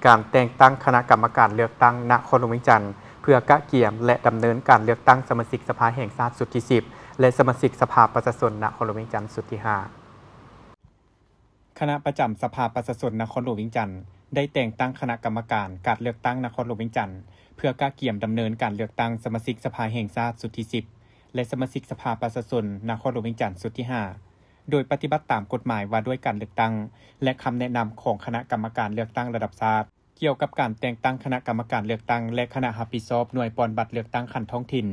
การแต่งตั้งคณะกรรมการเลือกตั้งนครหลวงเวียงจันทน์เพื่อกะเกี่ยมและดำเนินการเลือกตั้งสมาชิกสภาแห่งชาติสุดที่10และสมาชิกสภาประชาชนนครหลวงเวียงจันทน์สุดที่5คณะประจำสภาประชาชนนครหลวงเวียงจันทน์ได้แต่งตั้งคณะกรรมการการเลือกตั้งนครหลวงเวียงจันทน์เพื่อกะเกี่ยมดำเนินการเลือกตั้งสมาชิกสภาแห่งชาติสุดที่10และสมาชิกสภาประชาชนนครหลวงเวียงจันทน์สุดที่5โดยปฏิบัติตามกฎหมายว่าด้วยการเลือกตั้งและคำแนะนำของคณะกรรมการเลือกตั้งระดับชาติเกี่ยวกับการแต่งตั้งคณะกรรมการเลือกตั้งและคณะรับผิดชอบหน่วยปอนบัตรเลือกตั้งขั้นท้องถิ่น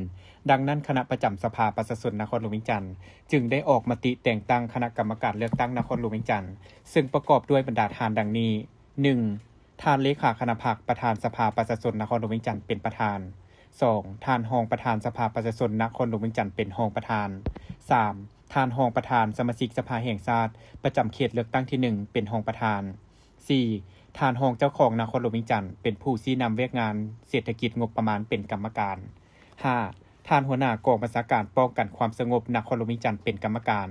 ดังนั้นคณะประจำสภาประชาชนนครหลวงเวียงจันทน์จึงได้ออกมติแต่งตั้งคณะกรรมการเลือกตั้งนครหลวงเวียงจันทน์ซึ่งประกอบด้วยบรรดาทานดังนี้ 1. ท่านเลขาคณะพรรคประธานสภาประชาชนนครหลวงเวียงจันทน์เป็นประธาน 2. ท่านรองประธานสภาประชาชนนครหลวงเวียงจันทน์เป็นรองประธาน 3. ท่านรองประธานสมาชิกสภาแห่งชาติประจำเขตเลือกตั้งที่1เป็นรองประธาน 4. ท่านรองเจ้าของนครหลวงเวียงจันทน์เป็นผู้ชี้นำเวียกงานเศรษฐกิจงบประมาณเป็นกรรมการ 5. ท่านหัวหน้ากองบัญชาการป้องกันความสงบนครหลวงเวียงจันทน์เป็นกรรมการ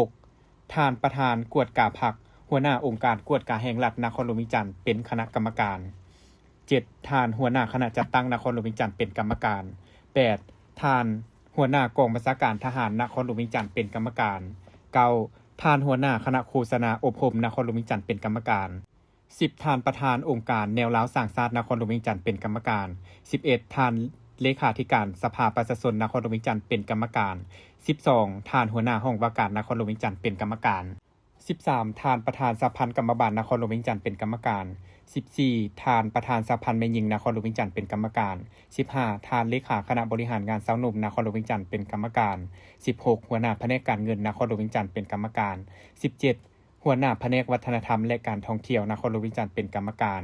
6. ท่านประธานกวดกาพรรคหัวหน้าองค์การกวดกาแห่งรัฐนครหลวงเวียงจันทน์เป็นคณะกรรมการ 7. ท่านหัวหน้าคณะจัดตั้งนครหลวงเวียงจันทน์เป็นกรรมการ 8. ท่านหัวหน้ากองบัญชาการทหารนครหลวงเวียงจันทน์เป็นกรรมการ 9. ท่านหัวหน้าคณะโฆษณาอบรมนครหลวงเวียงจันทน์เป็นกรรมการ 10. ท่านประธานองค์การแนวร้าวสร้างชาตินครหลวงเวียงจันทน์เป็นกรรมการ 11. ท่านเลขาธิการสภาประชาชนนครหลวงเวียงจันทน์เป็นกรรมการ 12. ท่านหัวหน้าห้องว่าการนครหลวงเวียงจันทน์เป็นกรรมการ 13. ท่านประธานสภาพันธ์กรรมบาลนครหลวงเวียงจันทน์เป็นกรรมการ 14. ท่านประธานสภาพันธ์แม่หญิงนครหลวงเวียงจันทน์เป็นกรรมการ 15. ท่านเลขาคณะบริหารงานสาวหนุ่มนครหลวงเวียงจันทน์เป็นกรรมการ 16. หัวหน้าแผนกการเงินนครหลวงเวียงจันทน์เป็นกรรมการ 17. หัวหน้าแผนกวัฒนธรรมและการท่องเที่ยวนครหลวงเวียงจันทน์เป็นกรรมการ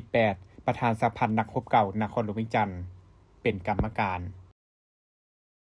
18. ประธานสภาพันธ์นักรบเก่านครหลวงเวียงจันทน์เป็นกรรมการ